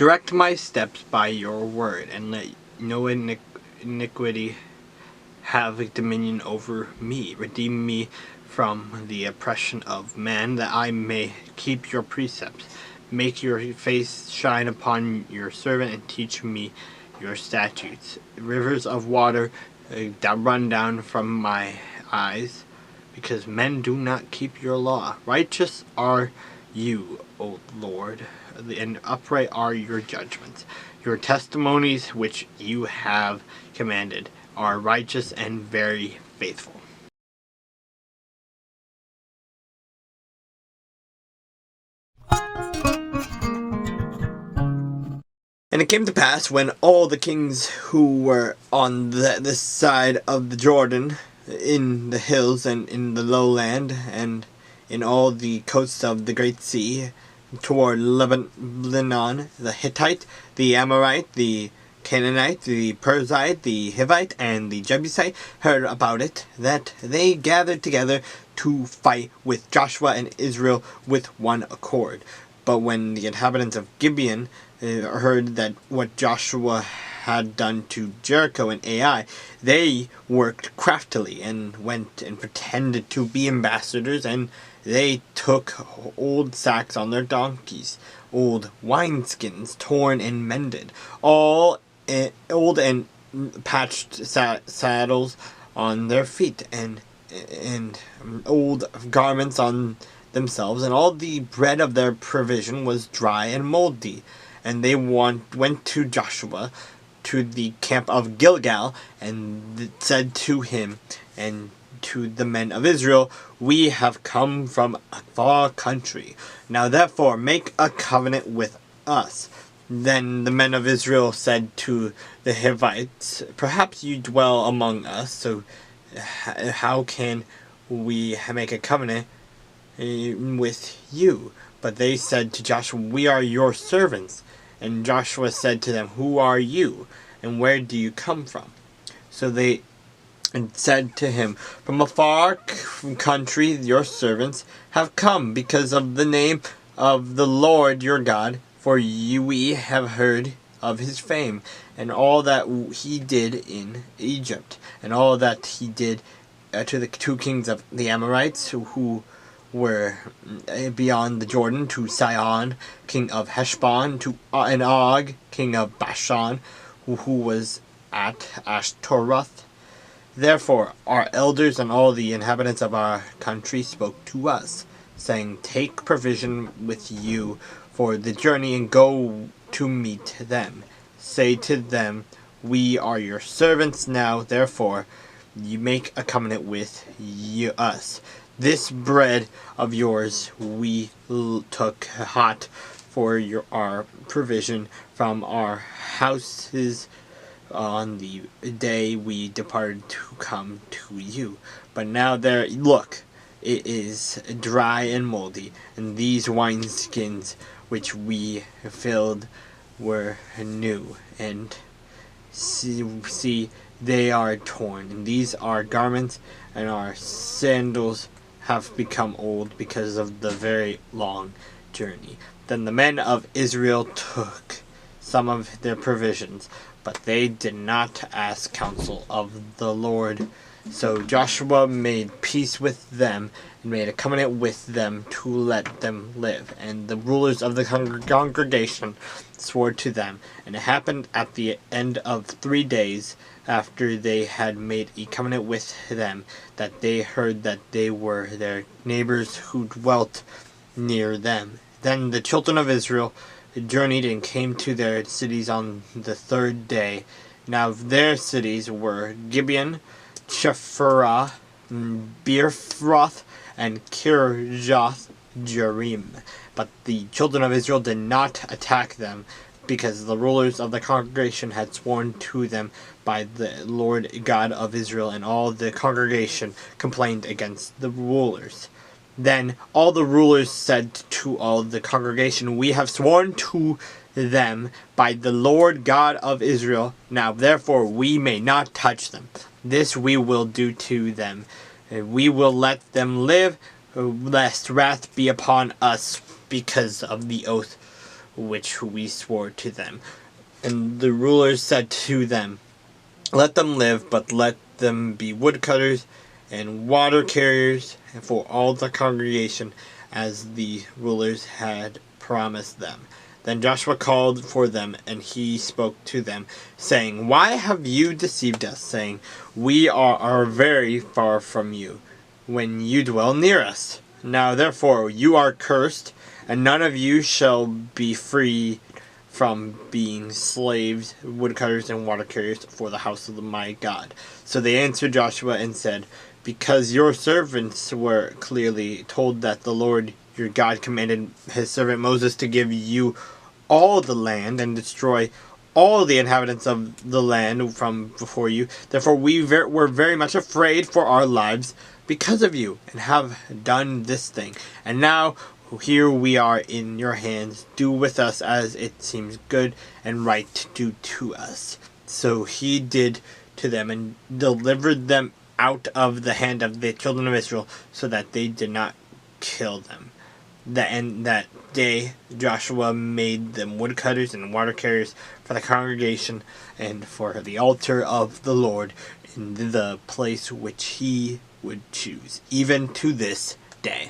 Direct my steps by your word, and let no iniquity have dominion over me. Redeem me from the oppression of man, that I may keep your precepts. Make your face shine upon your servant, and teach me your statutes. Rivers of water that run down from my eyes, because men do not keep your law. Righteous are you, O Lord, and upright are your judgments. Your testimonies which you have commanded are righteous and very faithful. And it came to pass, when all the kings who were on this side of the Jordan, in the hills and in the lowland, and in all the coasts of the great sea, toward Lebanon, the Hittite, the Amorite, the Canaanite, the Perizzite, the Hivite, and the Jebusite, heard about it, that they gathered together to fight with Joshua and Israel with one accord. But when the inhabitants of Gibeon heard that what Joshua had done to Jericho and Ai, they worked craftily and went and pretended to be ambassadors, and they took old sacks on their donkeys, old wineskins torn and mended, all old and patched saddles on their feet, and old garments on themselves, and all the bread of their provision was dry and moldy. And they went to Joshua, to the camp of Gilgal, and said to him and to the men of Israel, "We have come from a far country. Now therefore make a covenant with us." Then the men of Israel said to the Hivites, "Perhaps you dwell among us, so how can we make a covenant with you?" But they said to Joshua, "We are your servants." And Joshua said to them, "Who are you, and where do you come from?" So they said to him, "From a far country your servants have come, because of the name of the Lord your God, for we have heard of his fame, and all that he did in Egypt, and all that he did to the two kings of the Amorites, who were beyond the Jordan, to Sihon, king of Heshbon, to and Og, king of Bashan, who was at Ashtaroth. Therefore our elders and all the inhabitants of our country spoke to us, saying, Take provision with you for the journey, and go to meet them. Say to them, We are your servants now, therefore you make a covenant with us. This bread of yours we took hot for our provision from our houses on the day we departed to come to you. But now look, it is dry and moldy, and these wineskins which we filled were new, and see, they are torn, and these our garments and our sandals have become old because of the very long journey. Then the men of Israel took some of their provisions, but they did not ask counsel of the Lord. So Joshua made peace with them, and made a covenant with them to let them live. And the rulers of the congregation swore to them. And it happened at the end of 3 days, after they had made a covenant with them, that they heard that they were their neighbors who dwelt near them. Then the children of Israel journeyed and came to their cities on the 3rd day. Now their cities were Gibeon, Chephirah, Beerphroth, and Kirjath Jearim. But the children of Israel did not attack them, because the rulers of the congregation had sworn to them by the Lord God of Israel, and all the congregation complained against the rulers. Then all the rulers said to all the congregation, We have sworn to them by the Lord God of Israel. Now therefore we may not touch them. This we will do to them. We will let them live, lest wrath be upon us because of the oath which we swore to them. And the rulers said to them, let them live, but let them be woodcutters and water carriers for all the congregation, as the rulers had promised them. Then Joshua called for them, and he spoke to them, saying, why have you deceived us, saying, we are very far from you, when you dwell near us? Now therefore you are cursed, and none of you shall be free from being slaves, woodcutters, and water carriers for the house of my God. So they answered Joshua and said, because your servants were clearly told that the Lord your God commanded his servant Moses to give you all the land and destroy all the inhabitants of the land from before you. Therefore we were very much afraid for our lives because of you, and have done this thing. And now here we are in your hands. Do with us as it seems good and right to do to us. So he did to them, and delivered them out of the hand of the children of Israel, so that they did not kill them. That day Joshua made them woodcutters and water carriers for the congregation and for the altar of the Lord in the place which he would choose, even to this day.